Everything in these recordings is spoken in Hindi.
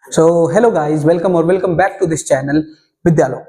सो हेलो गाइस, वेलकम और welcome back to this channel Vidyalok.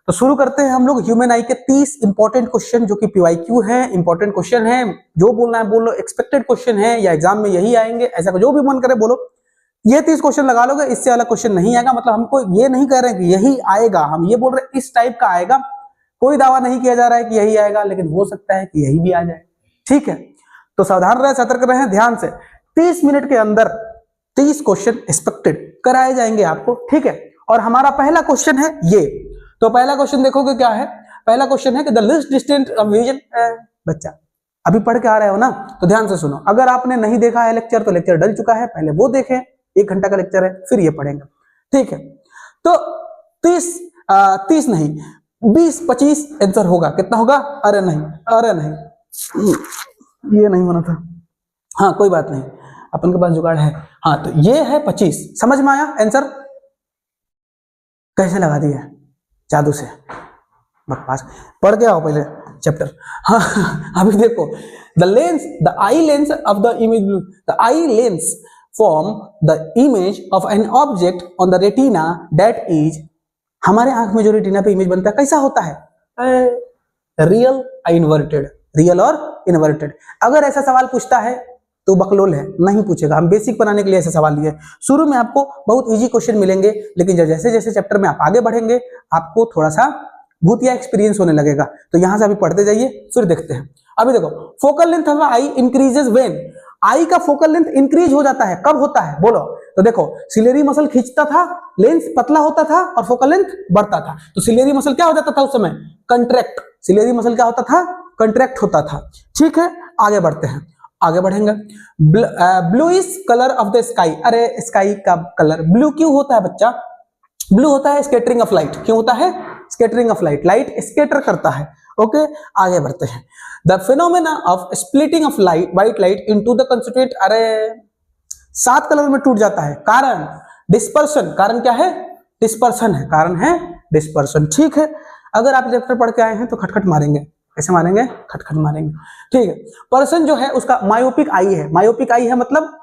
तो शुरू करते हैं हम लोग ह्यूमन आई के 30 इंपॉर्टेंट क्वेश्चन जो कि पीवाईक्यू है, इंपॉर्टेंट क्वेश्चन है। जो बोलना है बोलो, एक्सपेक्टेड क्वेश्चन है या एग्जाम में यही आएंगे, ऐसा जो भी मन करे बोलो। ये 30 क्वेश्चन लगा लोगे, इससे अलग क्वेश्चन नहीं आएगा। मतलब हमको ये नहीं कह रहे हैं कि यही आएगा, हम ये बोल रहे हैं इस टाइप का आएगा। कोई दावा नहीं किया जा रहा है कि यही आएगा, लेकिन हो सकता है कि यही भी आ जाए। ठीक है, तो सावधान रहे, सतर्क रहे, ध्यान से। 30 मिनट के अंदर 30 क्वेश्चन एक्सपेक्टेड कराए जाएंगे आपको। ठीक है, और हमारा पहला क्वेश्चन है ये। तो पहला क्वेश्चन देखोगे क्या है। पहला क्वेश्चन है कि the least distance of vision. बच्चा अभी पढ़ के आ रहे हो ना, तो ध्यान से सुनो। अगर आपने नहीं देखा है लेक्चर तो लेक्चर डल चुका है, पहले वो देखें। 1 घंटा का लेक्चर है, फिर ये पढ़ेंगे। ठीक है, तो 30 नहीं 20-25 आंसर होगा। कितना होगा? अरे नहीं, अरे नहीं, ये नहीं होना था। हाँ कोई बात नहीं, अपन के पास जुगाड़ है। हाँ तो ये है 25। समझ में आया आंसर? कैसे लगा दिया? जादू से। बकवास। पढ़ के आओ पहले चैप्टर। हाँ अभी देखो, the eye lens of the image, the eye lens form the image of an object on the retina that is. हमारे आंख में जो रेटिना पे इमेज बनता है कैसा होता है? रियल इन्वर्टेड, रियल और इन्वर्टेड। अगर ऐसा सवाल पूछता है तो बकलोल है, नहीं पूछेगा। हम बेसिक बनाने के लिए ऐसे सवाल लिए। शुरू में आपको बहुत इजी क्वेश्चन मिलेंगे, लेकिन जैसे जैसे चैप्टर में आप आगे बढ़ेंगे आपको थोड़ा सा भूतिया एक्सपीरियंस होने लगेगा। तो यहां से अभी पढ़ते जाइए, फिर देखते हैं। अभी देखो, focal length of eye increases when. Eye का फोकल लेंथ इंक्रीज हो जाता है, कब होता है बोलो? तो देखो, सिलेरी मसल खींचता था, लेंस पतला होता था और फोकल लेंथ बढ़ता था। तो सिलेरी मसल क्या हो जाता था उस समय? कंट्रैक्ट। सिलेरी मसल क्या होता था? कंट्रैक्ट होता था। ठीक है, आगे बढ़ते हैं, आगे बढ़ेंगे। Bluish colour of the sky. अरे स्काई का कलर ब्लू क्यों होता है बच्चा? ब्लू होता है स्कैटरिंग ऑफ लाइट। क्यों होता है? Scattering of light, light scatter करता है। ओके, आगे बढ़ते हैं। The phenomena of splitting of light, white light into the constituent. अरे 7 कलर में टूट जाता है। कारण डिस्पर्शन। कारण क्या है? डिस्पर्शन है, कारण है डिस्पर्शन। ठीक है, अगर आप चैप्टर पढ़ के आए हैं तो खटखट मारेंगे। कैसे मारेंगे? खटखट मारेंगे। ठीक है, पर्सन जो है उसका मायोपिक आई है। मायोपिक आई है मतलब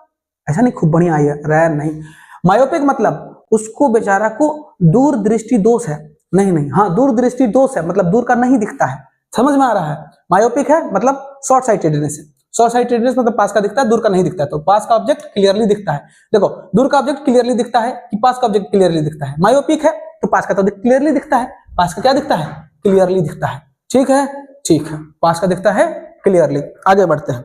ऐसा नहीं खूब बढ़िया आई है, रैर नहीं। मायोपिक मतलब उसको बेचारा को दूर दृष्टि दोष है। नहीं नहीं, हाँ दूर दृष्टि दोष है, मतलब दूर का नहीं दिखता है। समझ में आ रहा है? मायोपिक है मतलब शॉर्ट साइटेडनेस है। शॉर्ट साइटेडनेस मतलब पास का दिखता है, दूर का नहीं दिखता है। तो पास का ऑब्जेक्ट क्लियरली दिखता है। देखो, दूर का ऑब्जेक्ट क्लियरली दिखता है कि पास का ऑब्जेक्ट क्लियरली दिखता है? मायोपिक है तो पास का तो क्लियरली दिखता है, पास का क्या दिखता है? क्लियरली दिखता है। ठीक है, ठीक है, पास का दिखता है क्लियरली। आगे बढ़ते हैं।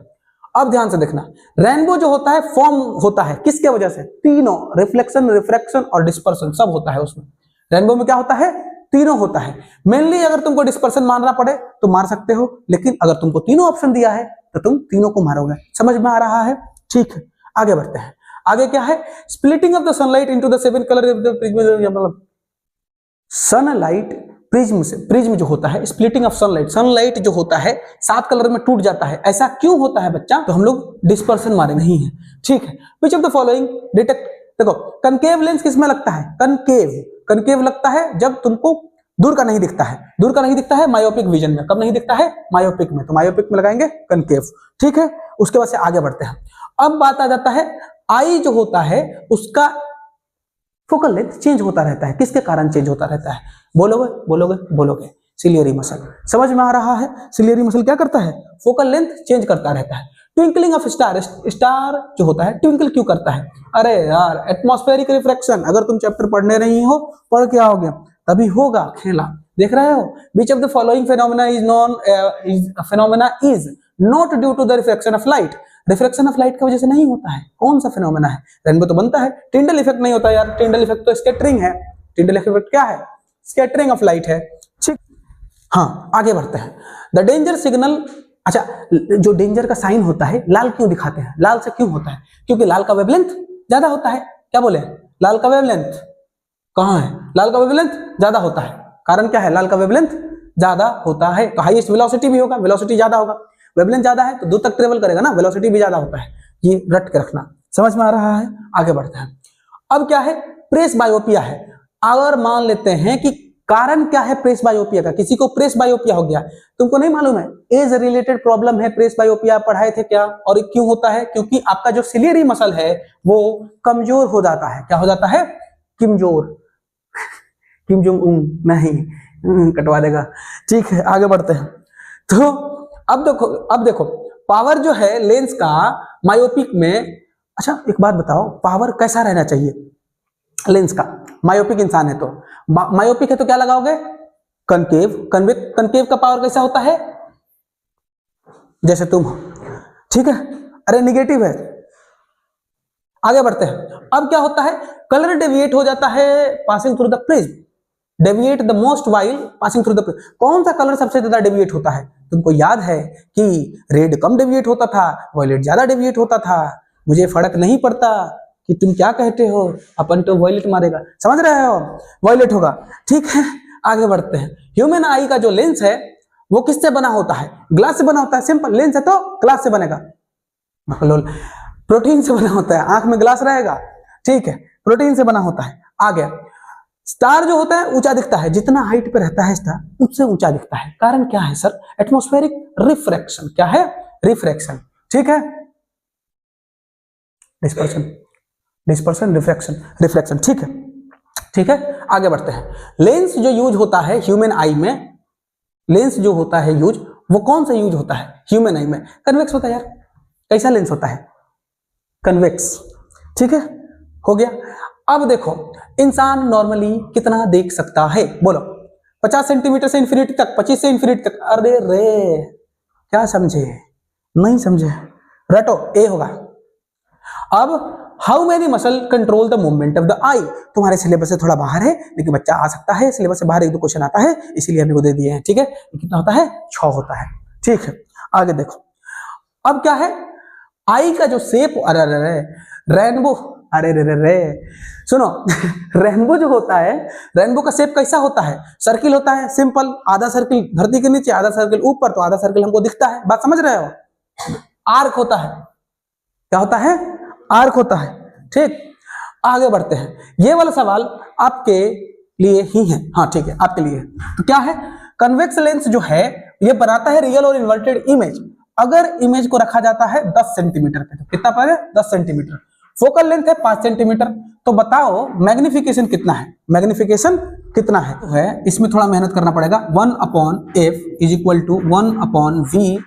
अब ध्यान से देखना, रेनबो जो होता है फॉर्म होता है किसके वजह से? तीनों, रिफ्लेक्शन, रिफ्रैक्शन और डिस्पर्शन सब होता है उसमें। रेनबो में क्या होता है? तीनों होता है। मेनली अगर तुमको डिस्पर्शन मारना पड़े तो मार सकते हो, लेकिन अगर तुमको तीनों ऑप्शन दिया है तो तुम तीनों को मारोगे। समझ में आ रहा है? ठीक है, आगे बढ़ते हैं। आगे क्या है? Splitting of the sunlight into the 7 colour of the prism. Sunlight prism से, प्रिज्म जो होता है, स्प्लिटिंग ऑफ सनलाइट, सनलाइट जो होता है 7 कलर में टूट जाता है। ऐसा क्यों होता है बच्चा? तो हम लोग डिस्पर्शन मारे नहीं है। ठीक है, which of the following detect. देखो, कनकेव लेंस किसमें लगता है? कनकेव, कनकेव लगता है जब तुमको दूर का नहीं दिखता है। दूर का नहीं दिखता है मायोपिक विजन में। कब नहीं दिखता है? मायोपिक में। तो मायोपिक में लगाएंगे कनकेव। ठीक है, उसके बाद से आगे बढ़ते हैं। अब बात आ जाता है, आई जो होता है उसका फोकल लेंथ चेंज होता रहता है। किसके कारण चेंज होता रहता है? बोलोगे बोलोगे बोलोगे? Ciliary muscle. समझ में आ रहा है? सिलियरी मसल क्या करता है? फोकल लेंथ चेंज करता रहता है। ट्विंकलिंग ऑफ स्टार, स्टार जो होता है ट्विंकल क्यों करता है? अरे यार, एटमॉस्फेरिक रिफ्रैक्शन। अगर तुम चैप्टर पढ़ने नहीं हो, पढ़ के आओगे तभी होगा खेला। देख रहे हो? Which of the following phenomena is known, phenomena is not due to the refraction of light. Refraction of light की वजह से नहीं होता है। कौन सा फेनोमेना है? रेनबो तो बनता है, टिंडल इफेक्ट नहीं होता यार। टिंडल इफेक्ट तो स्कैटरिंग है। टिंडल इफेक्ट क्या है? स्कैटरिंग ऑफ लाइट है। ठीक, हाँ आगे बढ़ते हैं। The danger signal. अच्छा, जो डेंजर का साइन होता है लाल क्यों दिखाते हैं? लाल से क्यों होता है? क्योंकि लाल का वेवलेंथ ज्यादा होता है। क्या बोले? लाल का वेवलेंथ कहां है? लाल का वेवलेंथ ज्यादा होता है। कारण क्या है? लाल का वेवलेंथ ज्यादा होता है तो हाईएस्ट वेलोसिटी भी होगा, वेलोसिटी ज्यादा होगा। वेवलेंथ ज्यादा है तो दूर तक ट्रेवल करेगा ना, वेलोसिटी भी ज्यादा होता है। ये रट के रखना। समझ में आ रहा है? आगे बढ़ते हैं। अब क्या है? प्रेस बायोपिया है। अगर मान लेते हैं कि कारण क्या है प्रेस बायोपिया का? किसी को प्रेस बायोपिया हो गया, तुमको नहीं मालूम है? एज रिलेटेड प्रॉब्लम है प्रेस बायोपिया, पढ़ाए थे क्या? और क्यों होता है? क्योंकि आपका जो सिलियरी मसल है वो कमजोर हो जाता है। क्या हो जाता है? किम जोर किम जोंग उन नहीं, कटवा देगा। ठीक है, आगे बढ़ते हैं। तो अब देखो पावर जो है लेंस का मायोपिक में, अच्छा एक बात बताओ, पावर कैसा रहना चाहिए लेंस का? मायोपिक इंसान है तो मायोपिक है तो क्या लगाओगे? कनकेव। कनकेव का पावर कैसा होता है? जैसे तुम हो, ठीक है। अरे निगेटिव है। आगे बढ़ते हैं। अब क्या होता है? कलर डेविएट हो जाता है passing through the prism. Deviate the most while passing through the prism. कौन सा कलर सबसे ज्यादा डेविएट होता है? तुमको याद है कि रेड कम डेविएट होता था, वॉयलेट ज्यादा डेविएट होता था। मुझे फर्क नहीं पड़ता कि तुम क्या कहते हो, अपन तो वॉयलेट मारेगा, समझ रहे हो? वॉयलेट होगा, ठीक है। आगे बढ़ते हैं। ह्यूमन आई का जो लेंस है वो किससे बना होता है? ग्लास से बना होता है। सिंपल, लेंस है तो ग्लास से बनेगा। प्रोटीन से बना होता है, आंख में ग्लास रहेगा, ठीक है, प्रोटीन से बना होता है। आगे स्टार जो होता है ऊंचा दिखता है, जितना हाइट पे रहता है स्टार उससे ऊंचा दिखता है। कारण क्या है सर? Atmospheric refraction. क्या है? रिफ्रैक्शन, ठीक है। डिस्पर्शन रिफ्रैक्शन, ठीक है, ठीक है। आगे बढ़ते हैं। लेंस जो यूज होता है ह्यूमन आई में, लेंस जो होता है यूज, वो कौन सा यूज होता है ह्यूमन आई में? कन्वेक्स होता है यार। कैसा लेंस होता है? कन्वेक्स, ठीक है, हो गया। अब देखो इंसान नॉर्मली कितना देख सकता है? बोलो। 50 सेंटीमीटर से इंफिनिटी तक, 25 से इंफिनिटी तक। अरे रे, क्या समझे? नहीं समझे, रटो, ए होगा। अब how many muscle control the movement of the eye? तुम्हारे सिलेबस से थोड़ा बाहर है, लेकिन बच्चा आ सकता है, सिलेबस से बाहर एक दो क्वेश्चन आता है, इसीलिए हमने को दे दिए हैं, ठीक है। कितना होता है? 6 होता है, ठीक है। आगे देखो, अब क्या है? आई का जो शेप, अरे रेनबो, अरे रे सुनो रेनबो जो होता है, रेनबो का शेप कैसा होता है? सर्किल होता है, सिंपल। आधा सर्किल धरती के नीचे, आधा सर्किल ऊपर, तो आधा सर्किल हमको दिखता है। बात समझ रहे हो? आर्क होता है। क्या होता है? आर्क होता है, ठीक। आगे बढ़ते हैं। ये वाला सवाल आपके लिए ही है, हाँ ठीक है, आपके लिए। तो क्या है? कन्वेक्स लेंस जो है ये बनाता है रियल और इन्वर्टेड इमेज। अगर इमेज को रखा जाता है 10 सेंटीमीटर पे, तो कितना पर है? 10 सेंटीमीटर। फोकल लेंथ है 5 सेंटीमीटर। तो बताओ मैग्निफिकेशन कितना है? मैग्निफिकेशन कितना है? इसमें थोड़ा मेहनत करना पड़ेगा। 1/f is equal to 1/v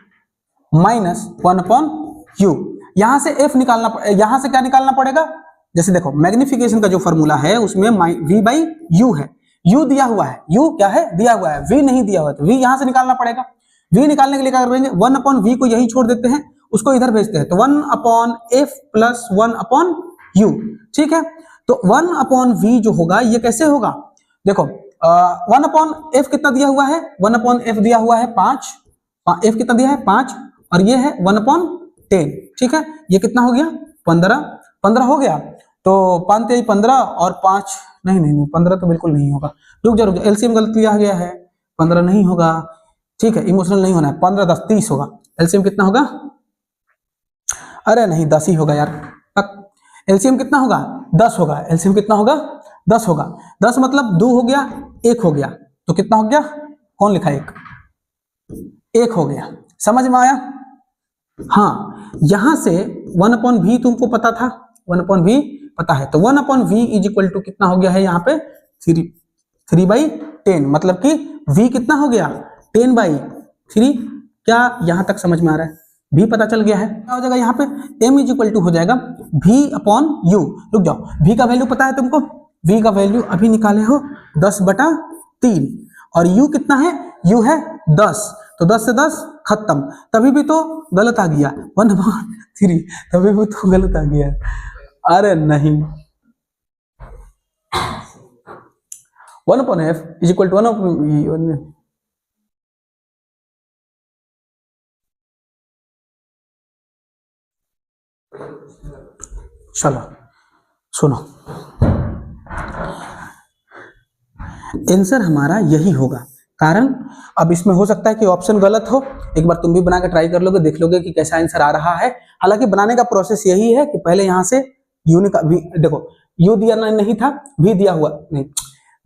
minus 1/u। यहां से f निकालना, यहां से क्या निकालना पड़ेगा? जैसे देखो मैग्निफिकेशन का जो फॉर्मूला है उसमें v/u है। u दिया हुआ है, u क्या है? दिया हुआ है। v नहीं दिया हुआ है, तो v यहां से निकालना पड़ेगा। v निकालने के लिए क्या करेंगे? 1/v को यहीं छोड़ देते हैं, उसको इधर भेजते हैं, तो 1/f प्लस 1/u, ठीक है। तो 1/v जो होगा ये कैसे होगा? देखो 1/f कितना दिया हुआ है? 1/f दिया हुआ है 5, f कितना दिया है? 5, और ये है 1/10, ठीक है। ये कितना हो गया? 15 हो गया। तो 5 × 15 और 5 नहीं 15 तो बिल्कुल नहीं होगा। रुक जा, एलसीएम गलत लिया गया है, 15 नहीं होगा, ठीक है, इमोशनल नहीं होना है। 15 10 30 होगा। एलसीएम कितना होगा? अरे नहीं 10 ही होगा यार। एलसीएम कितना होगा? 10 होगा। एलसीएम कितना होगा? 10 होगा। 10 मतलब 2 हो गया, 1 हो गया, तो कितना हो गया? कौन लिखा? 1 हो गया। समझ में आया? हाँ, यहां से 1/v तुमको पता था, 1/v पता है, तो 1/v इज इक्वल टू कितना हो गया है यहाँ पे? 3/10। मतलब कि v कितना हो गया? 10/3। क्या यहां तक समझ में आ रहा है? v पता चल गया है। क्या हो जाएगा यहाँ पे? m इज इक्वल टू हो जाएगा v/u। रुक जाओ, v का वैल्यू पता है तुमको? v का वैल्यू अभी निकाले हो 10/3, और u कितना है? u है 10, तो 10 से 10 खत्म। तभी भी तो गलत आ गया 1/3, तभी भी तो गलत आ गया। अरे नहीं, 1/f is equal to 1/v। चलो सुनो, आंसर हमारा यही होगा। कारण अब इसमें हो सकता है कि ऑप्शन गलत हो। एक बार तुम भी बना के ट्राई कर लोगे, देख लोगे कि कैसा आंसर आ रहा है। हालांकि बनाने का प्रोसेस यही है कि पहले यहां से यू देखो यू दिया नहीं था, भी दिया हुआ नहीं,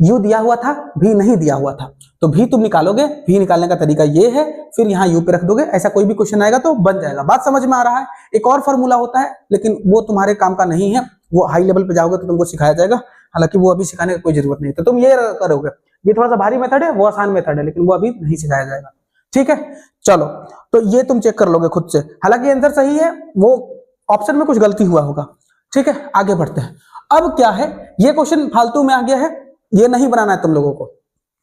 यू दिया हुआ था, भी नहीं दिया हुआ था, तो भी तुम निकालोगे। भी निकालने का तरीका ये है, फिर यहाँ यू पे रख दोगे। ऐसा कोई भी क्वेश्चन आएगा तो बन जाएगा। बात समझ में आ रहा है? एक और फॉर्मूला होता है, लेकिन वो तुम्हारे काम का नहीं है, वो हाई लेवल पे जाओगे तो तुमको सिखाया जाएगा। हालांकि वो अभी सिखाने की कोई जरूरत नहीं, तो तुम ये करोगे। ये थोड़ा सा भारी मेथड है, वो आसान मेथड है, लेकिन वो अभी नहीं सिखाया जाएगा, ठीक है। चलो, तो ये तुम चेक कर लोगे खुद से, हालांकि आंसर सही है, वो ऑप्शन में कुछ गलती हुआ होगा, ठीक है। आगे बढ़ते हैं। अब क्या है, ये क्वेश्चन फालतू में आ गया है, ये नहीं बनाना है तुम लोगों को,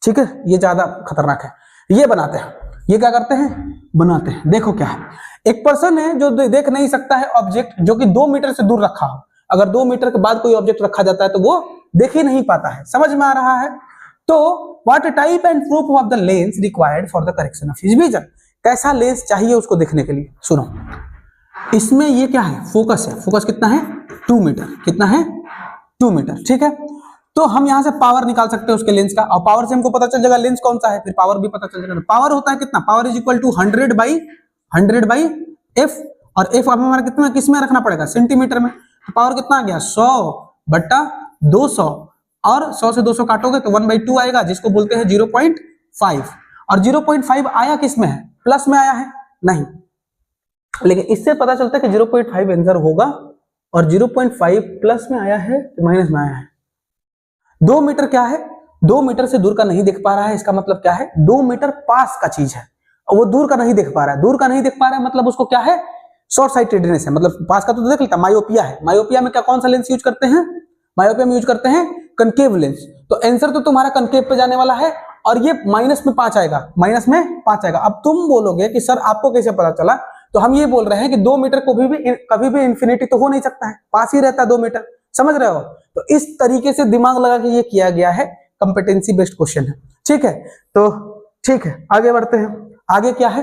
ठीक है, ये ज्यादा खतरनाक है। ये बनाते हैं, ये क्या करते हैं, बनाते हैं। देखो क्या है, एक पर्सन है जो देख नहीं सकता है ऑब्जेक्ट जो कि 2 मीटर से दूर रखा हो। अगर 2 मीटर के बाद कोई ऑब्जेक्ट रखा जाता है तो वो देख ही नहीं पाता है, समझ में आ रहा है। तो what type and proof of the lens required for the correction of his vision, कैसा लेंस चाहिए उसको देखने के लिए। सुनो, इसमें ये क्या है, फोकस है, फोकस कितना है, 2 मीटर, कितना है, 2 मीटर, ठीक है। तो हम यहां से पावर निकाल सकते हैं उसके लेंस का, और पावर से हमको पता चल जाएगा लेंस कौन सा है, फिर पावर भी पता चल जाएगा। पावर होता है कितना, power is equal to 100 by F, और एफ हमारा कितना, किसमें रखना पड़ेगा, सेंटीमीटर में। तो पावर कितना आ गया, 100/200, और 100 से 200 काटोगे तो 1/2 आएगा, जिसको बोलते हैं 0.5। और 0.5 आया किसमें है, प्लस में आया है, नहीं, लेकिन इससे पता चलता है कि 0.5 आंसर होगा, और 0.5 प्लस में आया है तो माइनस में आया है। 2 मीटर क्या है, 2 मीटर से दूर का नहीं देख पा रहा है, इसका मतलब क्या है, 2 मीटर पास का चीज है, और वो दूर का नहीं देख पा रहा है। दूर का नहीं देख पा रहा है मतलब उसको क्या है, शॉर्ट साइटेडनेस है, मतलब पास का तो देख लेता, मायोपिया है। मायोपिया में क्या, कौन सा लेंस यूज करते हैं, मायोपिया में यूज करते हैं कनकेव लेंस। तो आंसर तो तुम्हारा कनकेव पे जाने वाला है, और ये माइनस में 5 आएगा, माइनस में 5 आएगा। अब तुम बोलोगे कि सर आपको कैसे पता चला, तो हम ये बोल रहे हैं कि 2 मीटर को कभी भी इंफिनिटी तो हो नहीं सकता है, पास ही रहता है 2 मीटर, समझ रहे हो। तो इस तरीके से दिमाग लगा के ये किया गया है, कंपेटेंसी बेस्ड क्वेश्चन है, ठीक है। तो ठीक है, आगे बढ़ते हैं। आगे क्या है,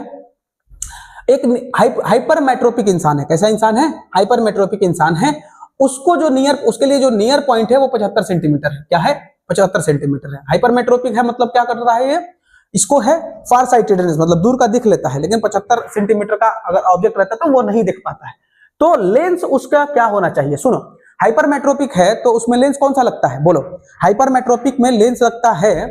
एक हाइपरमेट्रोपिक इंसान है। कैसा इंसान है, हाइपरमेट्रोपिक इंसान है। उसको जो उसके लिए जो नियर पॉइंट है वो 75 सेंटीमीटर है। क्या है, 75 सेंटीमीटर है। हाइपरमेट्रोपिक है मतलब क्या कर रहा है, ये इसको है फार साइटेडनेस, मतलब दूर का दिख लेता है, लेकिन 75 सेंटीमीटर का अगर ऑब्जेक्ट रहता है तो वो नहीं दिख पाता है। तो लेंस उसका क्या होना चाहिए, सुनो, हाइपरमेट्रोपिक है तो उसमें लेंस कौन सा लगता है, बोलो। हाइपरमेट्रोपिक में लेंस लगता है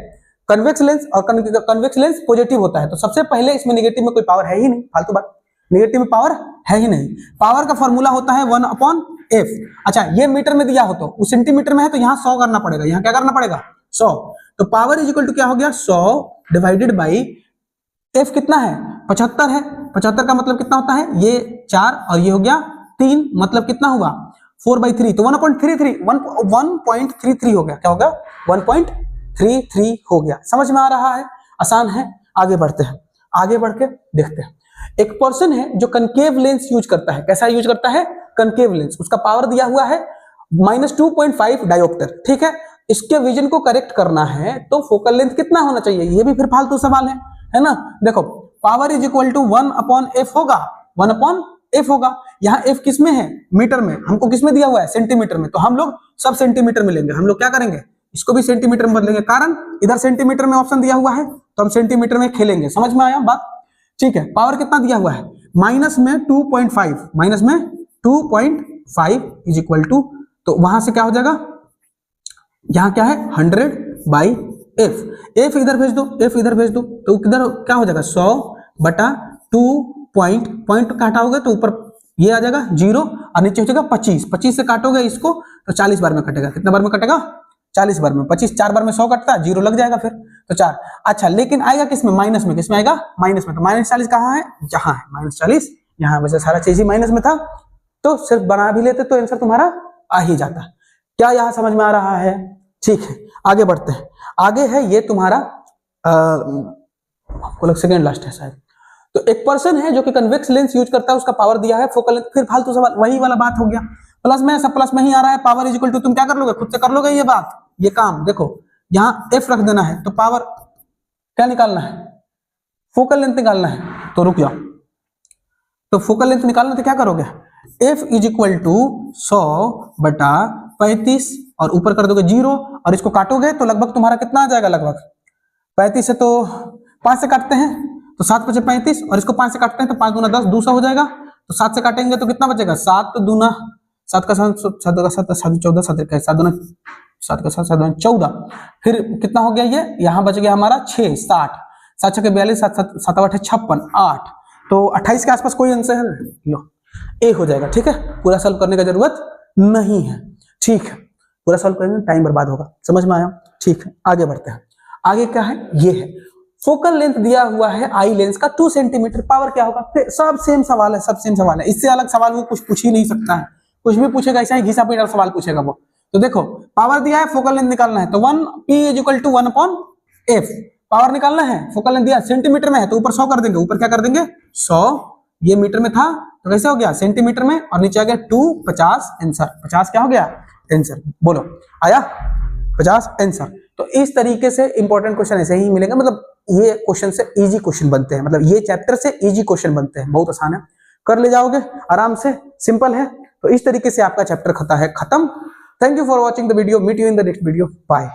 कन्वेक्स लेंस, और कन्वेक्स लेंस पॉजिटिव होता है। तो सबसे पहले इसमें नेगेटिव में कोई पावर है ही नहीं, फालतू बात, नेगेटिव में पावर है ही नहीं। पावर का फॉर्मूला होता है 1/f। अच्छा, ये मीटर में दिया हो तो उस सेंटीमीटर में है तो यहाँ 100 करना पड़ेगा, यहाँ क्या करना पड़ेगा, 100। तो पावर इज इक्वल टू क्या हो गया, 100 डिवाइडेड बाई f कितना है, 75 है। 75 का मतलब कितना होता है, ये 4 और ये हो गया 3, मतलब कितना हुआ 4/3, तो 1.33 हो गया। क्या हो गया, 1.33 हो गया। समझ में आ रहा है, आसान है। आगे बढ़ते हैं, आगे बढ़ के देखते हैं। एक पर्सन है जो कनकेव लेंस यूज करता है। कैसा यूज करता है, कनकेव लेंस। उसका पावर दिया हुआ है -2.5 डायोप्टर, ठीक है। इसके विजन को करेक्ट करना है तो फोकल लेंथ कितना होना चाहिए, ये भी फिर फालतू सवाल है ना। देखो, power is equal to 1/f होगा, 1/f होगा। यहाँ f किस में है, मीटर में, हमको किस में दिया हुआ है, सेंटीमीटर में। तो हम लोग सब सेंटीमीटर में लेंगे। हम लोग क्या करेंगे, इसको भी सेंटीमीटर में बदलेंगे, कारण इधर सेंटीमीटर में ऑप्शन दिया हुआ है तो हम सेंटीमीटर में खेलेंगे। समझ में आया बात, ठीक है। पावर कितना दिया हुआ है, माइनस में 2.5, माइनस में 2.5 इज इक्वल टू, तो वहां से क्या हो जाएगा, यहाँ क्या है 100/f। f इधर भेज दो, f इधर भेज दो, तो किधर क्या हो जाएगा 100/2 पॉइंट काटाओगे तो ऊपर ये आ जाएगा 0 और नीचे हो जाएगा 25। 25 से काटोगे इसको तो 40 बार में कटेगा। कितना बार में कटेगा, 40 बार में। 25 4 बार में 100 कटता है, 0 लग जाएगा फिर तो 4। अच्छा, लेकिन आएगा किसमें, माइनस में। किसमें आएगा, माइनस में। तो -40 कहाँ है, यहाँ है, -40 यहाँ। वैसे सारा चीज ही माइनस में था तो सिर्फ बना भी लेते तो आंसर तुम्हारा आ ही जाता। क्या यहाँ समझ में आ रहा है, ठीक है। आगे बढ़ते हैं। आगे है ये तुम्हारा सेकेंड लास्ट है शायद। तो एक पर्सन है जो कि कन्वेक्स लेंस यूज करता है, उसका पावर दिया है फोकल लेंथ। फिर फालतू सवाल, वही वाला बात हो गया, प्लस में, सब प्लस में ही आ रहा है। पावर इज इक्वल टू, तुम क्या कर लोगे, खुद से कर लोगे ये बात, ये काम। देखो यहाँ f रख देना है तो पावर क्या निकालना है, फोकल लेंथ निकालना है। तो रुक जाओ, तो फोकल लेंथ निकालना तो क्या करोगे, f इज इक्वल टू 100/35 और ऊपर कर दोगे 0 और इसको काटोगे तो लगभग तुम्हारा कितना आ जाएगा, लगभग 35 से तो 5 से काटते हैं तो 7 × 5 = 35 और इसको 5 से काटते हैं तो 5 × 10 200 हो जाएगा। तो 7 से काटेंगे तो कितना बचेगा, 7 दूना 7 का 7 7 14 7 का 7 दूना 7 का 7 7 दूना 14। फिर कितना हो गया, ये यहाँ बच गया हमारा 6 60 7 6 42 7 7 7 8 56 8, तो 28 के आसपास कोई आंसर है, लो ए हो जाएगा। ठीक है, पूरा सॉल्व करने का जरूरत नहीं है, ठीक है, पूरा सॉल्व करेंगे टाइम बर्बाद होगा। समझ में आया? ठीक है, आगे बढ़ते हैं। आगे क्या है, ये है फोकल लेंथ दिया हुआ है आई लेंस का 2 सेंटीमीटर, पावर क्या होगा? सब सेम सवाल है, सब सेम सवाल है, इससे अलग सवाल वो कुछ पूछ ही नहीं सकता है, कुछ भी पूछेगा ऐसा ही घिसा पीटा सवाल पूछेगा वो। तो देखो पावर दिया है, फोकल लेंथ निकालना है, तो 1 P = 1/f, पावर निकालना है, फोकल लेंथ दिया सेंटीमीटर में है तो ऊपर 100 कर देंगे, ऊपर क्या कर देंगे 100, ये मीटर में था तो कैसे हो गया सेंटीमीटर में, और नीचे आ गया 2 50 आंसर, 50 क्या हो गया आंसर, बोलो आया 50 आंसर। तो इस तरीके से इंपॉर्टेंट क्वेश्चन ऐसे ही मिलेंगे, मतलब ये क्वेश्चन से इजी क्वेश्चन बनते हैं, मतलब ये चैप्टर से इजी क्वेश्चन बनते हैं, बहुत आसान है, कर ले जाओगे आराम से, सिंपल है। तो इस तरीके से आपका चैप्टर खत्म है, खत्म। Thank you for watching the video, meet you in the next video, bye.